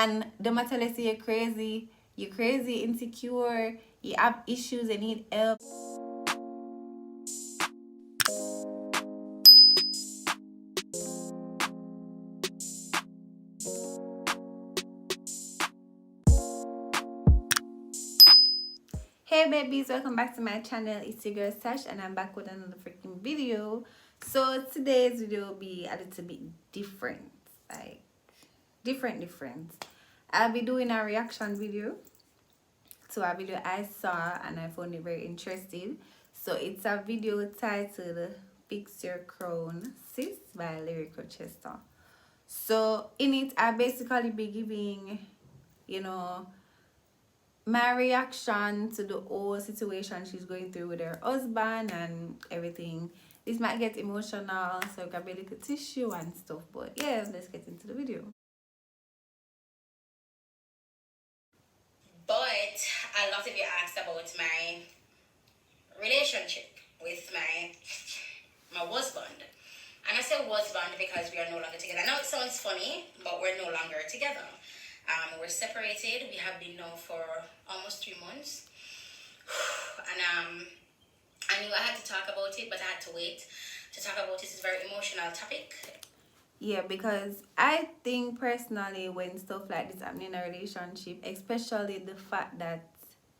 and the matter let's say you're crazy, insecure, you have issues and need help. Hey babies, welcome back to my channel. It's your girl Sash and I'm back with another freaking video. So today's video will be a little bit different, like different. I'll be doing a reaction video to a video I saw and I found it very interesting. So it's a video titled Fix Your Crown Sis by Rochester. So in it I basically be giving, my reaction to the whole situation she's going through with her husband and everything. This might get emotional, so grab a little tissue and stuff, but yeah, let's get into the video. But a lot of you asked about my relationship with my husband. And I say husband because we are no longer together. I know it sounds funny, but we're no longer together. We're separated. We have been now for almost 3 months. And I knew I had to talk about it, but I had to wait to talk about it. It's a very emotional topic. Yeah, because I think personally when stuff like this happen in a relationship, especially the fact that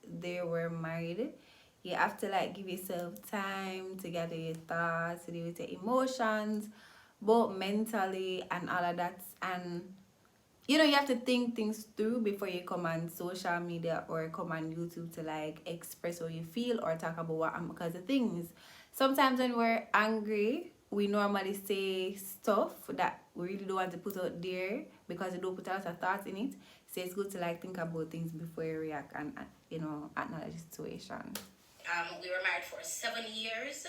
they were married, you have to like give yourself time to gather your thoughts, to deal with your emotions, both mentally and all of that. And you have to think things through before you come on social media or come on YouTube to like express how you feel or talk about what. Because the thing is, sometimes when we're angry, we normally say stuff that we really don't want to put out there because we don't put a lot of thoughts in it. So it's good to like think about things before you react and acknowledge the situation. We were married for 7 years.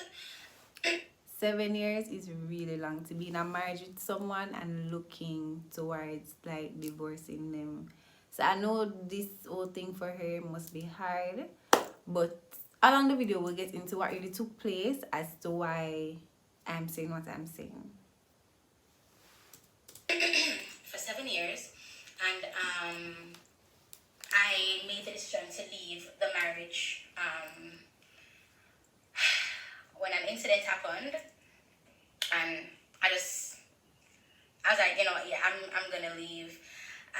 7 years is really long to be in a marriage with someone and looking towards like divorcing them. So I know this whole thing for her must be hard, but along the video we'll get into what really took place as to why I'm saying what I'm saying. For 7 years, and I made the decision to leave the marriage when an incident happened, and I was like, I'm gonna leave.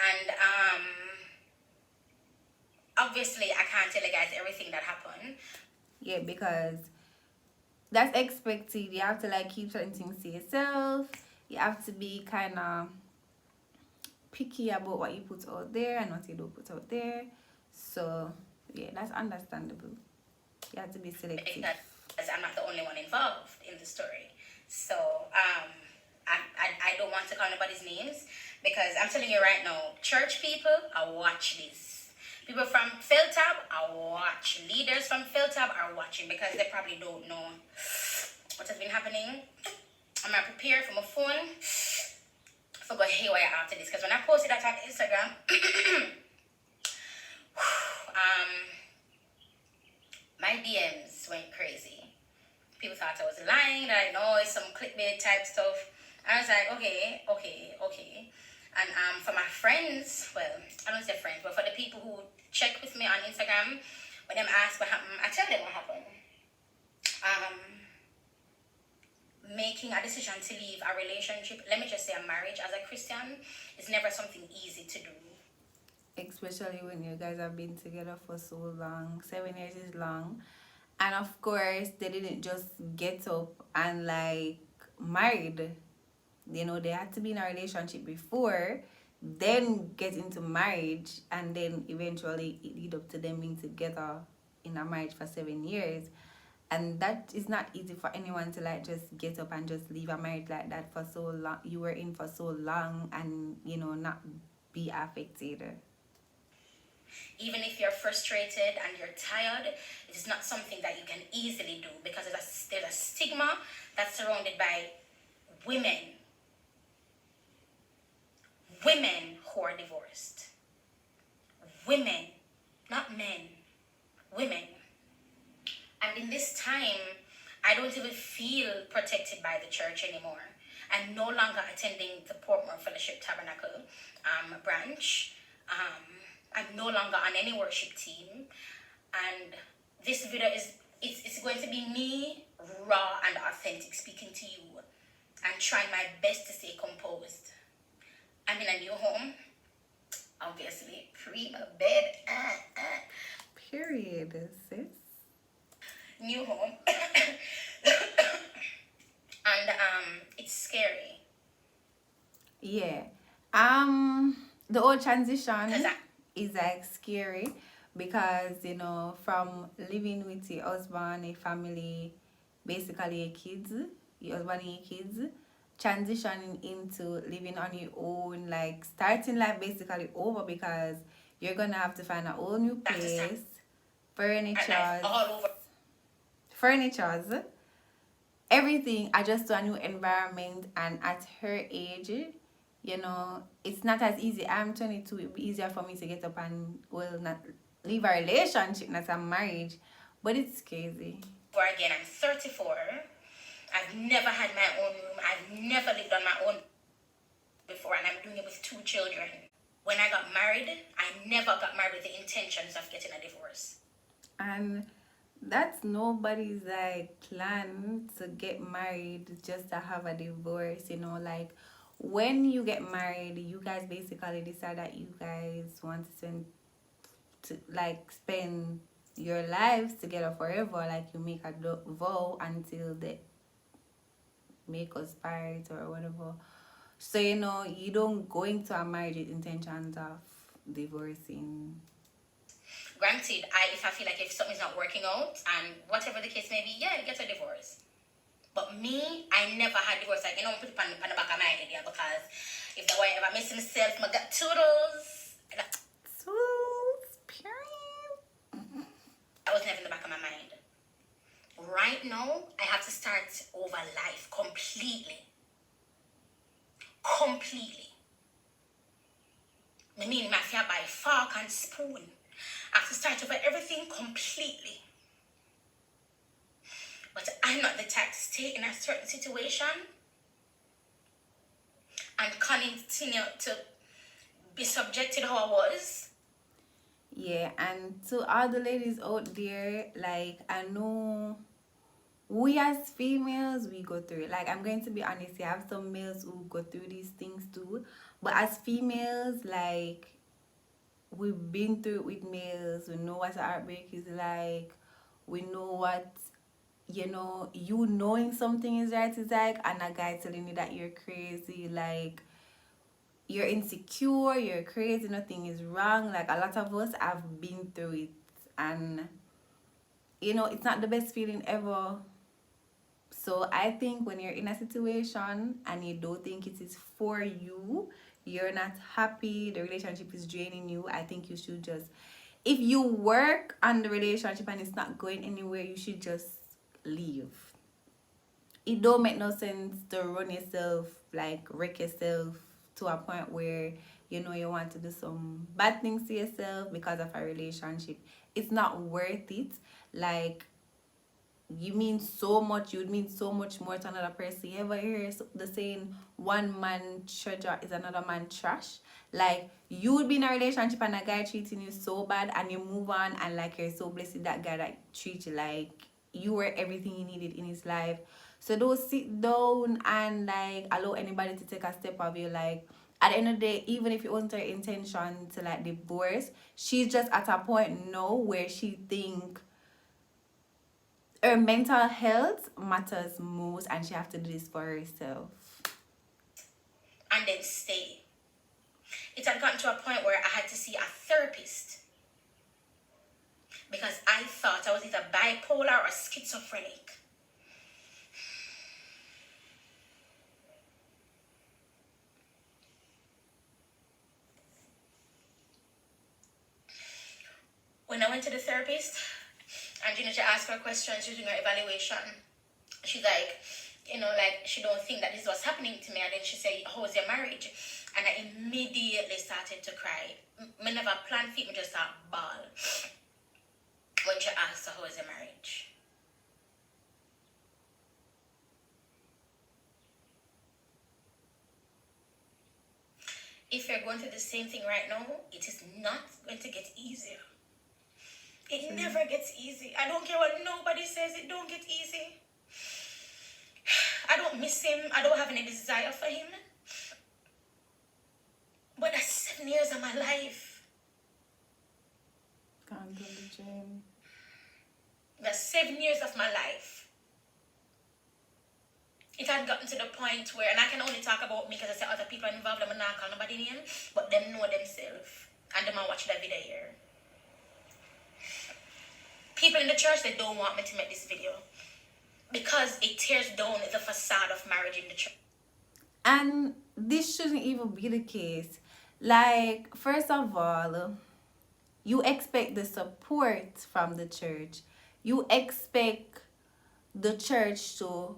And obviously I can't tell you guys everything that happened. Yeah, because that's expected. You have to like keep certain things to yourself. You have to be kind of picky about what you put out there and what you don't put out there. So yeah, that's understandable. You have to be selective. Because I'm not the only one involved in the story. So I don't want to call anybody's names because I'm telling you right now, church people, I watch this. People from Philtab, I watch. Leaders from Philtab are watching because they probably don't know what has been happening. I'm gonna prepare for my phone for go haywire after this because when I posted that on Instagram, my DMs went crazy. People thought I was lying, that I know it's some clickbait type stuff. I was like, okay. And for my friends, well, I don't say friends, but for the people who check with me on Instagram, when them ask what happened, I tell them what happened. Making a decision to leave a relationship, let me just say a marriage as a Christian, is never something easy to do. Especially when you guys have been together for so long. 7 years is long. And of course, they didn't just get up and like married. They had to be in a relationship before, then get into marriage, and then eventually it lead up to them being together in a marriage for 7 years. And that is not easy for anyone to like just get up and just leave a marriage like that for so long. You were in for so long and not be affected. Even if you're frustrated and you're tired, it is not something that you can easily do because there's a stigma that's surrounded by women who are divorced. Women, not men. Women. And in this time, I don't even feel protected by the church anymore. I'm no longer attending the Portmore Fellowship Tabernacle branch. I'm no longer on any worship team, and this video is it's going to be me, raw and authentic, speaking to you and trying my best to stay composed. I'm in a new home, obviously, pre-bed. Period, sis. New home. And it's scary. Yeah. The whole transition is like scary because, you know, from living with your husband, a family, basically your kids, your husband and your kids, transitioning into living on your own, like starting life basically over because you're gonna have to find a whole new place, furnitures, everything, adjust to a new environment. And at her age, you know, it's not as easy. I'm 22. It'd be easier for me to get up and, well, not leave a relationship, not a marriage, but it's crazy. Or again, I'm 34. I've never had my own room. I've never lived on my own before, and I'm doing it with 2 children. When I got married, I never got married with the intentions of getting a divorce. And that's nobody's like plan to get married just to have a divorce, you know. Like when you get married, you guys basically decide that you guys want to spend your lives together forever. Like you make a vow until they make us part or whatever. So, you know, you don't go into a marriage with intentions of divorcing. Granted, if I feel like if something's not working out and whatever the case may be, yeah, get a divorce. But me, I never had divorce. Like, you know, put it on the back of my head, yeah, because if the wife ever miss himself, I got toodles. Toodles, period. I was never in the back of my mind. Right now, I have to start over life completely. Completely. I mean, my fear by fork and spoon. I have to start over everything completely. But I'm not the type to stay in a certain situation and continue to be subjected how I was. Yeah, and to all the ladies out there, like, I know we as females, we go through it. Like, I'm going to be honest, you have some males who go through these things too. But as females, like, we've been through it with males. We know what heartbreak is like. We know what, you know, you knowing something is right is like, and a guy telling you that you're crazy, like, you're insecure, you're crazy, nothing is wrong. Like, a lot of us have been through it. And, you know, it's not the best feeling ever. So I think when you're in a situation and you don't think it is for you, you're not happy, the relationship is draining you, I think you should just, if you work on the relationship and it's not going anywhere, you should just leave. It don't make no sense to run yourself, like wreck yourself to a point where, you know, you want to do some bad things to yourself because of a relationship. It's not worth it. Like, you mean so much, you'd mean so much more to another person. You ever hear the saying, one man treasure is another man trash? Like, you would be in a relationship and a guy treating you so bad and you move on and like you're so blessed with that guy that treats you like you were everything he needed in his life. So don't sit down and like allow anybody to take a step of you. Like, at the end of the day, even if it wasn't her intention to like divorce, she's just at a point now where she think her mental health matters most and she have to do this for herself. And then stay. It had gotten to a point where I had to see a therapist because I thought I was either bipolar or schizophrenic. When I went to the therapist, and you know, she asked her questions using her evaluation. She's like, you know, like she don't think that this is what's happening to me. And then she said, how's your marriage? And I immediately started to cry. I never planned for it, I just start bawl. When she asked her, how's your marriage? if you're going through the same thing right now, it is not going to get easier. It never gets easy. I don't care what nobody says, it don't get easy. I don't miss him. I don't have any desire for him. But that's 7 years of my life. Can't do the dream. That's 7 years of my life. It had gotten to the point where, and I can only talk about me because I say other people are involved, I'm not calling nobody name, but them know themselves. And them I watch that video here. People in the church, they don't want me to make this video because it tears down the facade of marriage in the church. And this shouldn't even be the case. Like, first of all, you expect the support from the church. You expect the church to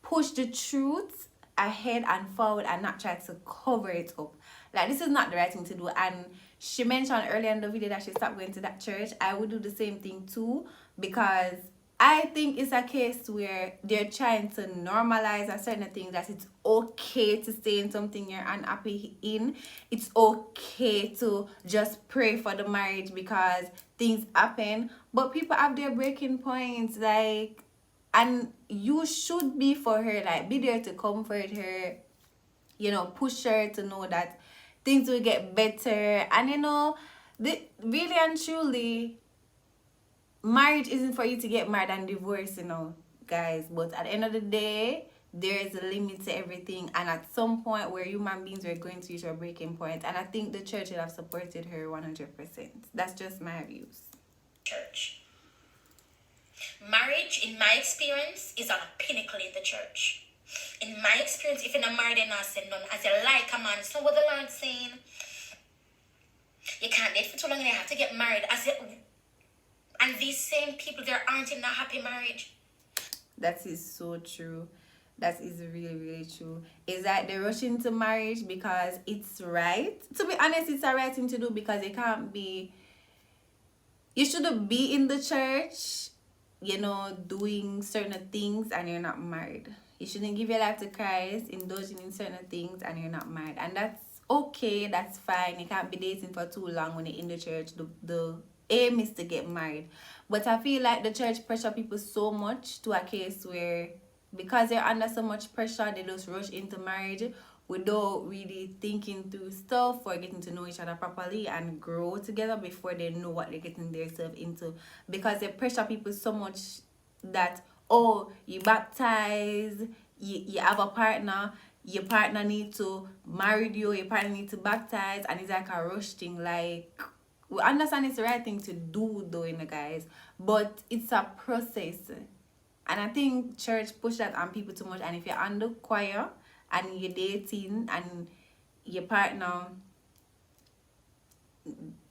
push the truth ahead and forward and not try to cover it up. Like, this is not the right thing to do. And she mentioned earlier in the video that she stopped going to that church. I would do the same thing too, because I think it's a case where they're trying to normalize a certain thing, that it's okay to stay in something you're unhappy in. It's okay to just pray for the marriage because things happen. But people have their breaking points, like, and you should be for her, like, be there to comfort her, you know, push her to know that things will get better. And you know, really and truly, marriage isn't for you to get married and divorce, you know, guys. But at the end of the day, there is a limit to everything. And at some point where human beings are going to reach a breaking point, and I think the church would have supported her 100%. That's just my views. Church. Marriage, in my experience, is on a pinnacle in the church. In my experience, if you're not married, you're not saying none. As you like a man, so what the Lord's saying. You can't date for too long and you have to get married. And these same people, they aren't in a happy marriage. That is so true. That is really, really true. Is that they rush into marriage because it's right. To be honest, it's a right thing to do, because it can't be... You shouldn't be in the church, you know, doing certain things and you're not married. You shouldn't give your life to Christ, indulging in certain things and you're not married. And that's okay, that's fine. You can't be dating for too long when you're in the church. The aim is to get married. But I feel like the church pressure people so much to a case where, because they're under so much pressure, they just rush into marriage without really thinking through stuff or getting to know each other properly and grow together before they know what they're getting themselves into. Because they pressure people so much that, oh, you baptize, you have a partner, your partner need to marry you, your partner need to baptize, and it's like a rush thing. Like, we understand it's the right thing to do though, you know, guys, but it's a process. And I think church push that on people too much. And if you're on the choir and you're dating and your partner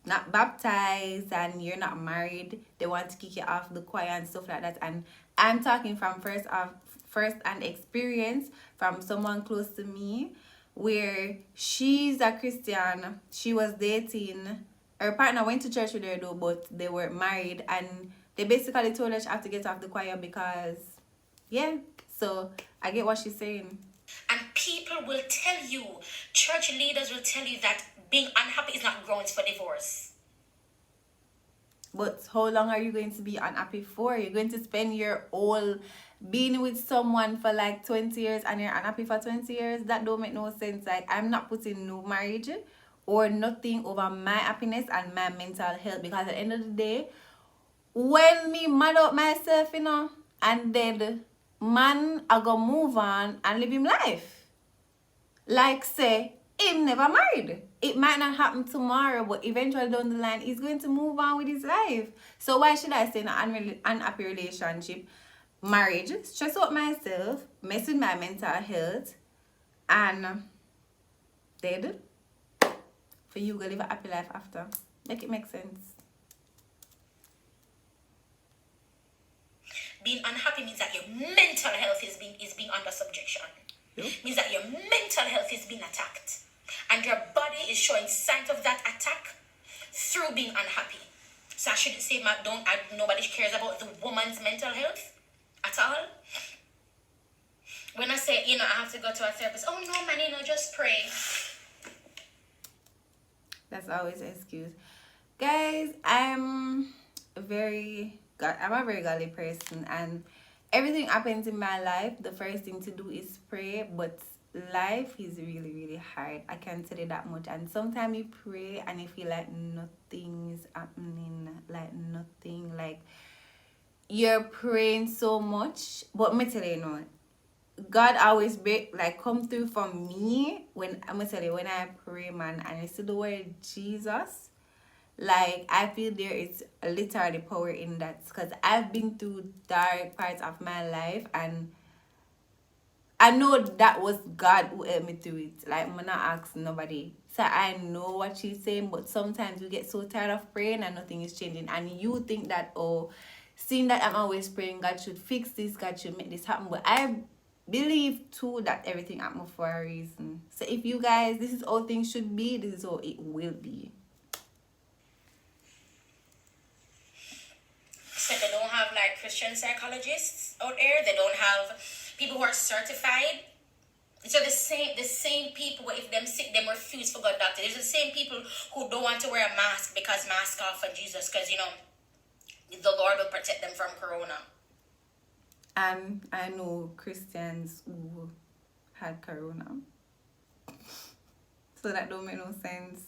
not baptized and you're not married, they want to kick you off the choir and stuff like that. And I'm talking from first-hand experience from someone close to me, where she's a Christian. She was dating, her partner went to church with her though, but they were married, and they basically told her she have to get off the choir because, yeah. So I get what she's saying. And people will tell you, church leaders will tell you that being unhappy is not grounds for divorce. But how long are you going to be unhappy for? You're going to spend your whole being with someone for like 20 years and you're unhappy for 20 years? That don't make no sense. Like, I'm not putting no marriage or nothing over my happiness and my mental health, because at the end of the day, when me mad up myself, you know, and then man I go move on and live him life. Like, say, him never married. It might not happen tomorrow, but eventually down the line, he's going to move on with his life. So why should I stay in an unhappy relationship, marriage, stress out myself, mess with my mental health, and dead for you to live a happy life after? Make it make sense. Being unhappy means that your mental health is being under subjection. Yep. Means that your mental health is being attacked. And your body is showing signs of that attack through being unhappy. So I shouldn't say nobody cares about the woman's mental health at all. When I say, you know, I have to go to a therapist, oh no man, you know, just pray. That's always an excuse. Guys, I'm a very godly person, and everything happens in my life. The first thing to do is pray, but life is really, really hard. I can't tell you that much. And sometimes you pray and you feel like nothing is happening, like nothing, like you're praying so much. But me tell you, God always come through for me when I'm gonna tell you, when I pray, man, and I see the word Jesus. Like, I feel there is literally power in that, because I've been through dark parts of my life, and I know that was God who helped me through it. Like, I'm not asking nobody. So I know what she's saying, but sometimes we get so tired of praying and nothing is changing. And you think that, oh, seeing that I'm always praying, God should fix this, God should make this happen. But I believe too that everything happens for a reason. So if you guys, this is how things should be, this is how it will be. So they don't have like Christian psychologists out there. They don't have people who are certified. So the same people, if them sick, them refuse for God doctor. There's the same people who don't want to wear a mask because mask off for Jesus, because the Lord will protect them from corona. And I know Christians who had corona. So that don't make no sense.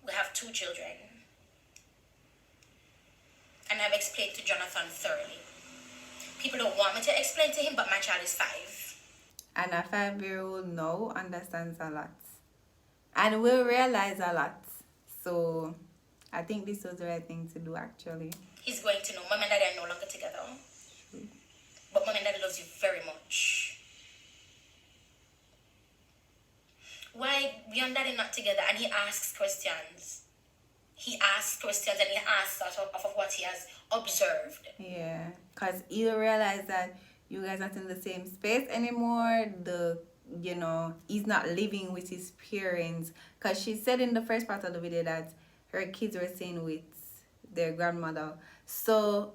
We have 2 children. And I've explained to Jonathan thoroughly. People don't want me to explain to him, but my child is 5. And a 5-year-old now understands a lot. And will realize a lot. So I think this was the right thing to do, actually. He's going to know mom and daddy are no longer together. But mom and daddy loves you very much. Why we and daddy not together? And he asks questions. He asks questions and he asks off of what he has observed. Yeah, because he'll realize that you guys not in the same space anymore. He's not living with his parents. Because she said in the first part of the video that her kids were staying with their grandmother. So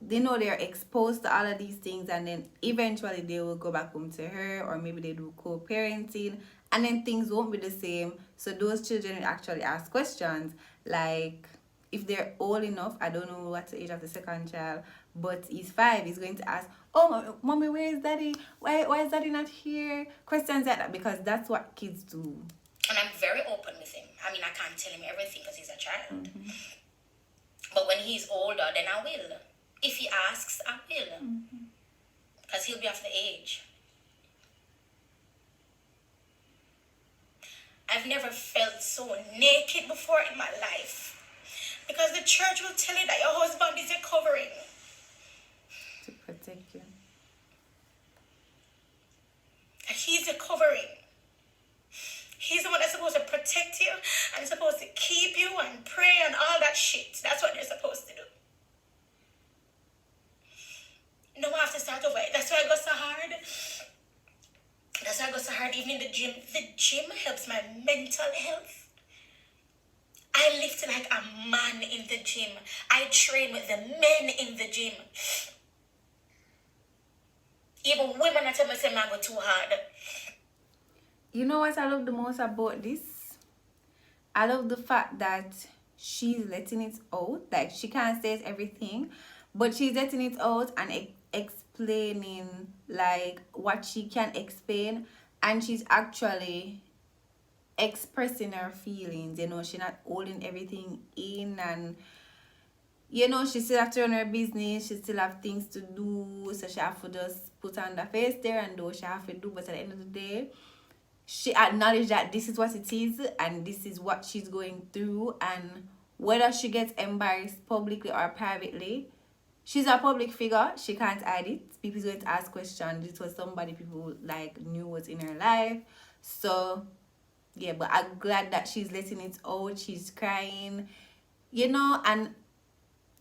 they're exposed to all of these things, and then eventually they will go back home to her, or maybe they do co-parenting, and then things won't be the same. So those children will actually ask questions, like if they're old enough. I don't know what's the age of the second child, but he's 5. He's going to ask, oh, mommy, where is daddy? Why is daddy not here? Questions like that, because that's what kids do. And I'm very open with him. I mean, I can't tell him everything because he's a child. But when he's older, then I will. If he asks, I will. Because he'll be of the age. I've never felt so naked before in my life. Because the church will tell you that your husband is a covering. To protect you. And he's a covering. He's the one that's supposed to protect you and supposed to keep you and pray and all that shit. That's what they're supposed to do. No, I have to start over. That's why I go so hard. That's why I go so hard even in the gym. The gym helps my mental health. I lift like a man in the gym. I train with the men in the gym. Even women are telling me I go too hard. You know what I love the most about this? I love the fact that she's letting it out. Like, she can't say everything, but she's letting it out and explaining like what she can explain, and she's actually expressing her feelings. She's not holding everything in, and she still have to run her business. She still have things to do, so she have to just put on the face there and do what she have to do. But at the end of the day, she acknowledged that this is what it is and this is what she's going through, and whether she gets embarrassed publicly or privately, she's a public figure. She can't hide it. People's going to ask questions. This was somebody people like knew was in her life. So yeah, but I'm glad that she's letting it out. She's crying, and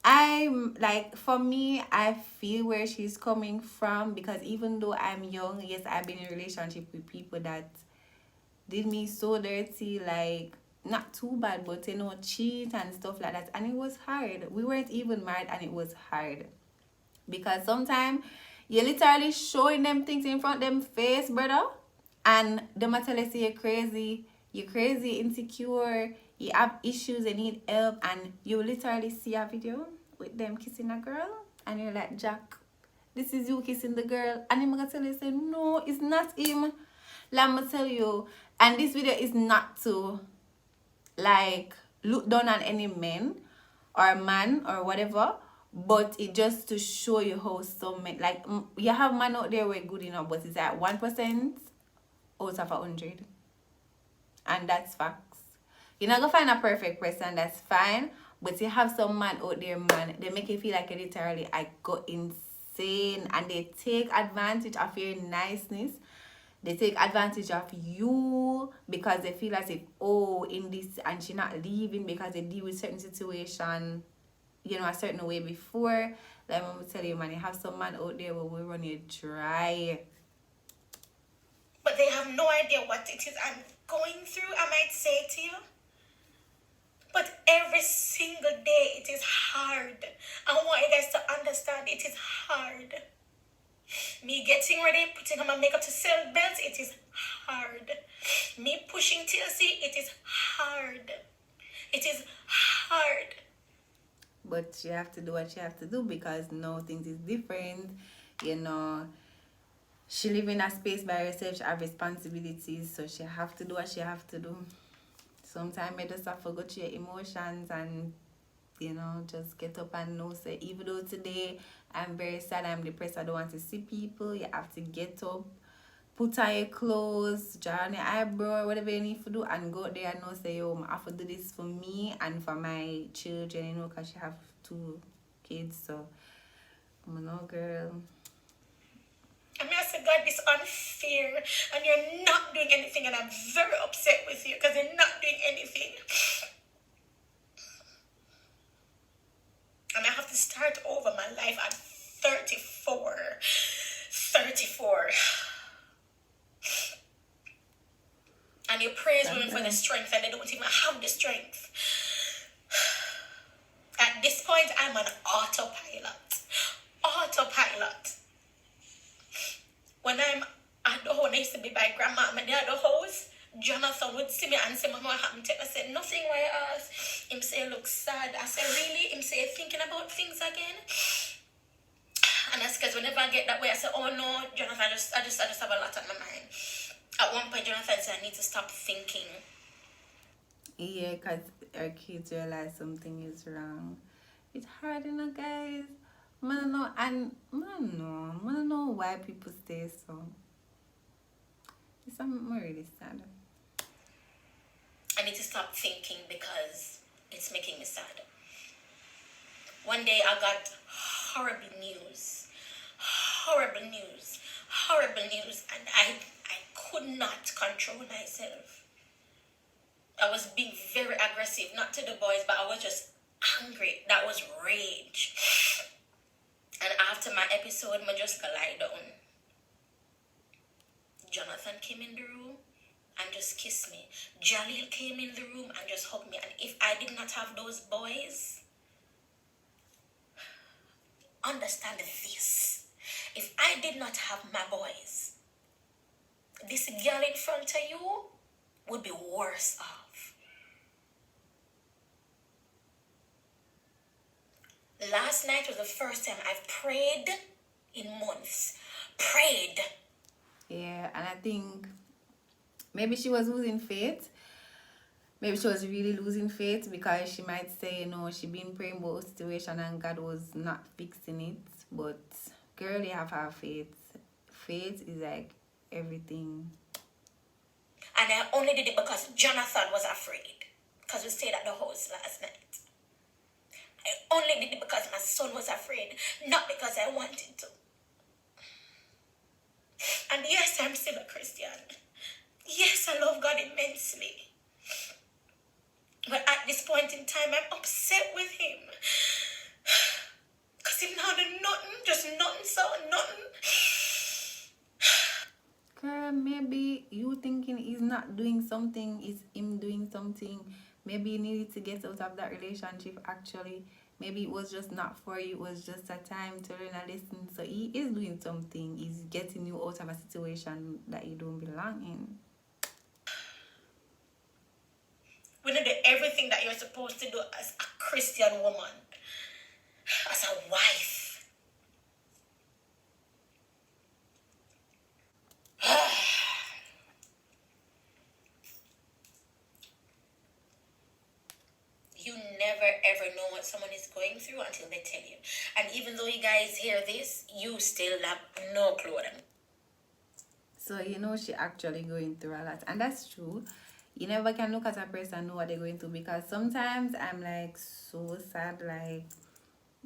I'm like, for me, I feel where she's coming from, because even though I'm young, yes, I've been in a relationship with people that did me so dirty, like not too bad, but cheat and stuff like that, and it was hard. We weren't even married and it was hard. Because sometimes you're literally showing them things in front of them face, brother, and them might tell you say you're crazy, insecure, you have issues, you need help, and you literally see a video with them kissing a girl, and you're like, Jack, this is you kissing the girl, and I'm gonna tell you say, no, it's not him. Let me tell you, and this video is not to like look down on any men or man or whatever, but it just to show you how some men, like, you have man out there who are good enough, but it's at 1% out of 100, and that's facts. You're not gonna find a perfect person, that's fine, but you have some man out there, man, they make you feel like you literally I go insane, and they take advantage of your niceness. They take advantage of you because they feel as if, oh, in this, and she not leaving because they deal with certain situation, you know, a certain way before. Like, I'm gonna tell you, man, you have some man out there who will run you dry. But they have no idea what it is I'm going through, I might say to you. But every single day it is hard. I want you guys to understand it is hard. Me getting ready, putting on my makeup to sell belts, it is hard. Me pushing TLC, it is hard. It is hard. But you have to do what you have to do because now things is different. You know, she live in a space by herself, she have responsibilities, so she have to do what she have to do. Sometimes I just have to go through your emotions and, you know, just get up and know, say, even though today I'm very sad, I'm depressed, I don't want to see people, you have to get up, put on your clothes, draw on your eyebrow, whatever you need to do, and go there and know, say, yo, I have to do this for me and for my children, you know, because she have 2 kids, so, I'm no girl. I mean, I said, God, this unfair, and you're not doing anything, and I'm very upset with you because you're not doing anything. And I have to start over my life at 34. 34. And you praise women for the strength, and they don't even have the strength. At this point, I'm on autopilot. Autopilot. When I'm at the home, I used to be by grandma and my dad at the house, Jonathan would see me and say, Mama, what happened to you? I said, nothing, why I asked. Him say, look sad. I said, really? Him say, thinking about things again? And that's because whenever I get that way, I say, oh no, Jonathan, I just have a lot on my mind. At one point, Jonathan said, I need to stop thinking. Yeah, because our kids realize something is wrong. It's hard, you know, guys. I don't know, and I don't know why people stay so. It's something really sad. I need to stop thinking because it's making me sad. One day I got horrible news, and I could not control myself. I was being very aggressive, not to the boys, but I was just angry. That was rage. And after my episode, I just got lie down. Jonathan came in the room and just kissed me. Jaleel came in the room and just hugged me. And if I did not have those boys, understand this. If I did not have my boys, this girl in front of you would be worse off. Last night was the first time I've prayed in months. Prayed. Yeah, and I think maybe she was losing faith. Maybe she was really losing faith because she might say, you know, she been praying about a situation and God was not fixing it. But girl, you have to have faith. Faith is like everything. And I only did it because Jonathan was afraid. Because we stayed at the house last night. I only did it because my son was afraid, not because I wanted to. And yes, I'm still a Christian. Yes, I love God immensely. But at this point in time, I'm upset with him. Because he's not doing nothing, just nothing, so nothing. Girl, maybe you thinking he's not doing something, is him doing something. Maybe you needed to get out of that relationship actually. maybe it was just not for you, it was just a time to learn a lesson. So he is doing something, he's getting you out of a situation that you don't belong in. When you do everything that you're supposed to do as a Christian woman, as a wife. You never ever know what someone is going through until they tell you. And even though you guys hear this, you still have no clue what I'm. So you know she actually going through a lot, and that's true. You never can look at a person and know what they're going through, because sometimes I'm like so sad, like,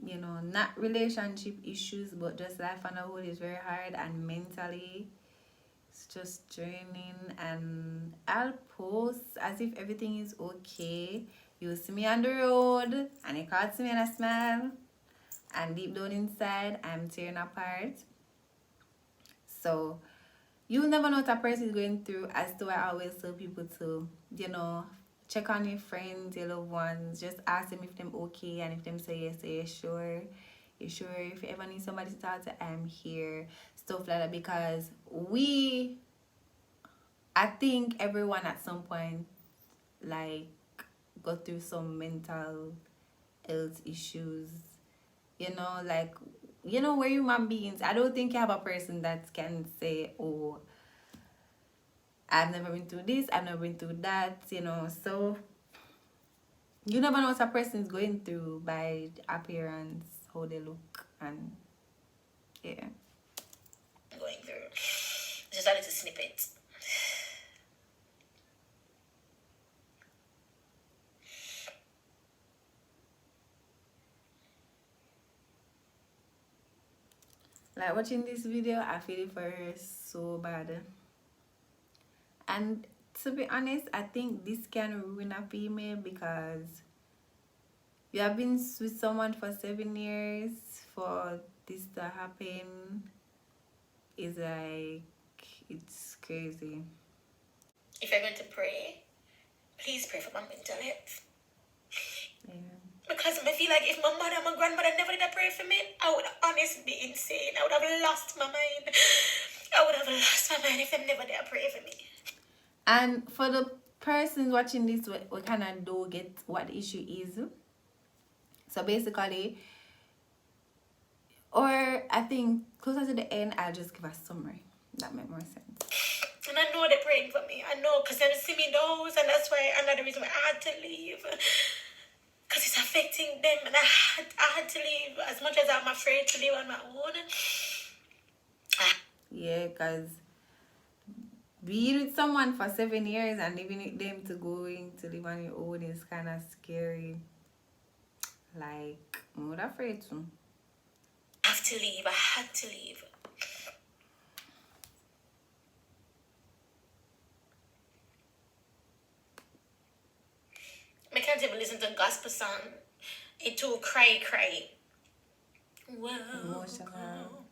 you know, not relationship issues, but just life on a whole is very hard, and mentally it's just draining. And I'll post as if everything is okay. You see me on the road and you can't see me and I smile, and deep down inside I'm tearing apart. So you never know what a person is going through. As to I always tell people to, you know, check on your friends, your loved ones. Just ask them if them okay, and if them say yes, say yes, sure. You sure? If you ever need somebody to talk to, I'm here. Stuff like that. Because I think everyone at some point, like, go through some mental health issues. You know, like, you know, we're human beings. I don't think you have a person that can say, oh, I've never been through this, I've never been through that, you know. So you never know what a person is going through by appearance, how they look, and yeah. Going through. Just a little snippet. Like watching this video, I feel it for her so bad. And to be honest, I think this can ruin a female, because you have been with someone for 7 years, for this to happen is like, it's crazy. If you're going to pray, please pray for my mental health. Yeah. Because I feel like if my mother and my grandmother never did pray for me, I would honestly be insane. I would have lost my mind. I would have lost my mind if they never did pray for me. And for the person watching this, we kind of do get what the issue is. So basically, or I think closer to the end, I'll just give a summary. That make more sense. And I know they're praying for me. I know, because they see me those, and that's why another reason why I had to leave. Because it's affecting them, and I had to leave. As much as I'm afraid to leave on my own. Yeah, because being with someone for 7 years and leaving with them to live on your own is kind of scary. Like, I'm not afraid to. I have to leave. I had to leave. I can't even listen to gospel song. It too cry. Wow. Emotional.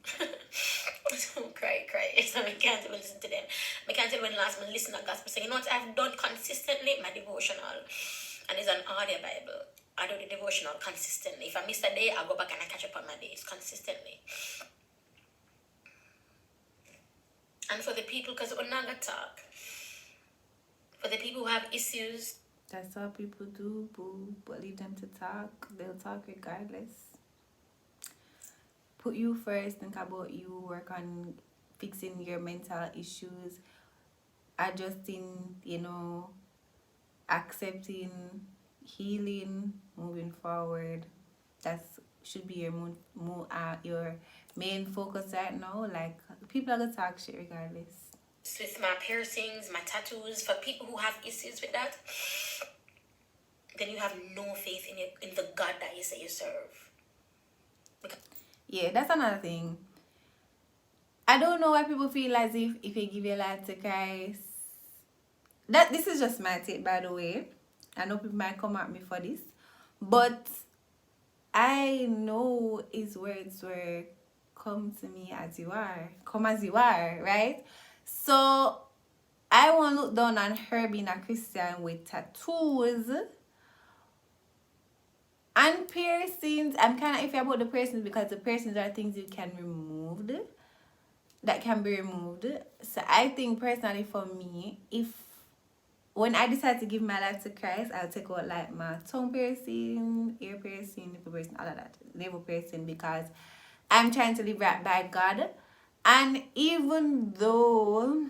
cry. So I can't even listen to them. I can't even listen to gospel song. You know what I've done consistently? My devotional. And it's an audio Bible. I do the devotional consistently. If I miss a day, I'll go back and I catch up on my days consistently. And for the people, because we're not gonna talk. For the people who have issues. That's what people do, boo. But leave them to talk. They'll talk regardless. Put you first. Think about you. Work on fixing your mental issues. Adjusting, you know, accepting, healing, moving forward. That should be your main focus right now. Like, people are gonna talk shit regardless. With my piercings, my tattoos, for people who have issues with that, then you have no faith in the God that you say you serve. Yeah, that's another thing. I don't know why people feel as if you give your life to Christ. This is just my take, by the way. I know people might come at me for this, but I know his words were, come to me as you are. Come as you are, right? So I won't look down on her being a Christian with tattoos, And piercings, I'm kind of iffy about the piercings because the piercings are things you can remove, that can be removed. So I think personally for me, if when I decide to give my life to Christ, I'll take out like my tongue piercing, ear piercing, nipple piercing, all of that, navel piercing, because I'm trying to live right by God. And even though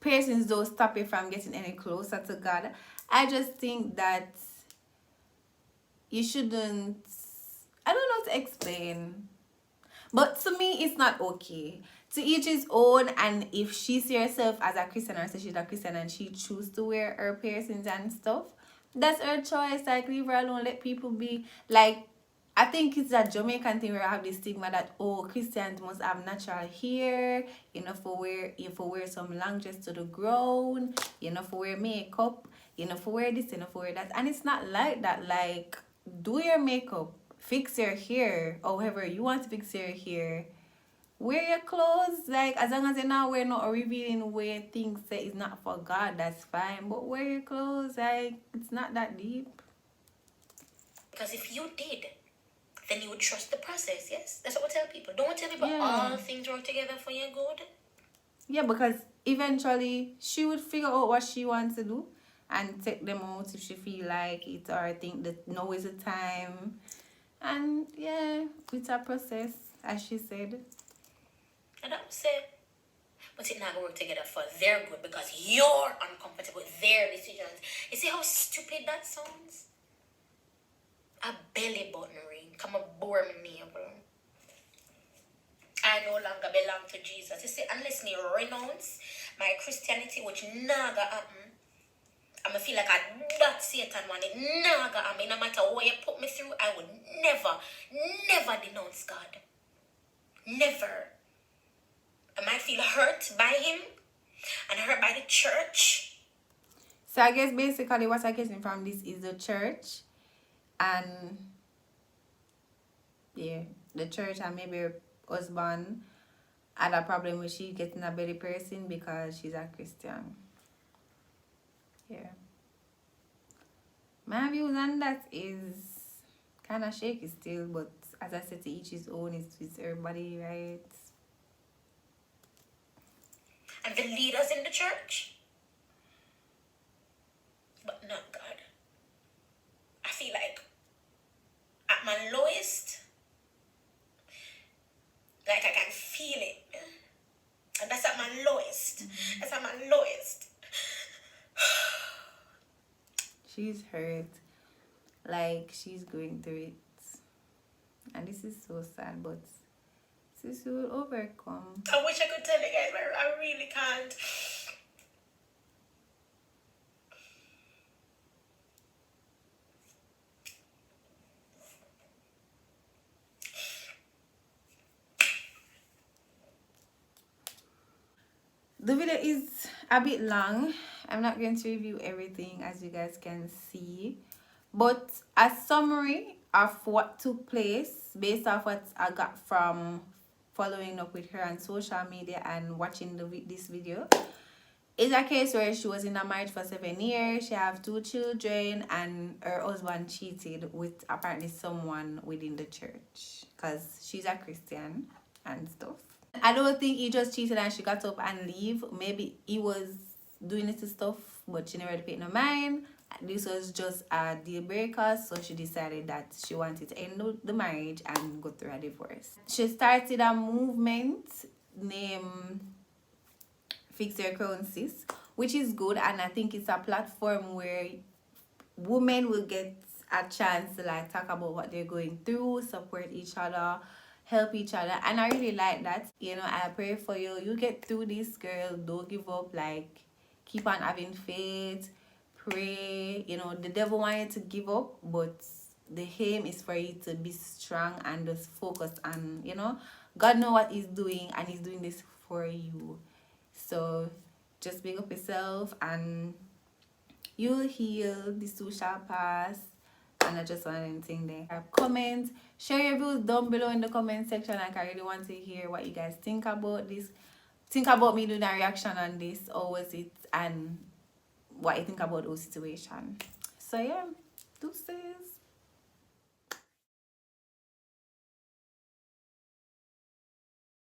piercings don't stop you from getting any closer to God, I just think that you shouldn't, I don't know how to explain, but to me it's not okay. To each his own, and if she sees herself as a Christian or says she's a Christian and she chooses to wear her piercings and stuff, that's her choice. Like, leave her alone, let people be. Like, I think it's a Jamaican thing where I have this stigma that, oh, Christians must have natural hair, you know, for wear some long dress to the ground, you know, for wear makeup, you know, for wear this, you know, for wear that. And it's not like that. Like, do your makeup, fix your hair, however you want to fix your hair. Wear your clothes, like, as long as you're not wearing no revealing wear things that is not for God, that's fine. But wear your clothes, like, it's not that deep. Because if you did, then you would trust the process, yes? That's what we tell people. Don't we tell people Yeah. all things work together for your good? Yeah, because eventually she would figure out what she wants to do and take them out if she feel like it, or I think that now is the time. And yeah, it's a process, as she said. And I would say, but it not gonna work together for their good because you're uncomfortable with their decisions. You see how stupid that sounds? A belly button ring come a bore me navel. I no longer belong to Jesus. You see, unless me renounce my Christianity, which naga happen, I'ma feel like I that Satan one. It naga happen. No matter what you put me through, I would never denounce God. Never. I might feel hurt by him and hurt by the church. So I guess basically what I getting from this is the church, and yeah, the church and maybe her husband had a problem with she getting a belly piercing because she's a Christian. Yeah. My views on that is kind of shaky still, but as I said, to each his own. It's everybody, right? And the leaders in the church, but not God. I feel like at my lowest, like I can feel it. And that's at my lowest. That's at my lowest. She's hurt. Like, she's going through it. And this is so sad, but sis will overcome. I wish I could tell you guys, but I really can't. The video is a bit long. I'm not going to review everything, as you guys can see, but a summary of what took place based off what I got from following up with her on social media and watching this video. It's a case where she was in a marriage for 7 years. She have 2 children, and her husband cheated with apparently someone within the church because she's a Christian and stuff. I don't think he just cheated and she got up and leave. Maybe he was doing this stuff, but she never paid no mind. This was just a deal breaker, so she decided that she wanted to end the marriage and go through a divorce. She started a movement named Fix Your Crown Sis, which is good, and I think it's a platform where women will get a chance to like talk about what they're going through, support each other, help each other, and I really like that. You know, I pray for you. You get through this, girl. Don't give up. Like, keep on having faith. Pray. You know, the devil wanted to give up, but the aim is for you to be strong and just focus on, you know, God know what he's doing, and he's doing this for you. So just big up yourself, and you'll heal. This too shall pass. And I just want anything there. Comment, share your views down below in the comment section. Like, I really want to hear what you guys think about this. Think about me doing a reaction on this, or was it, and what you think about those situations. So yeah, deuces.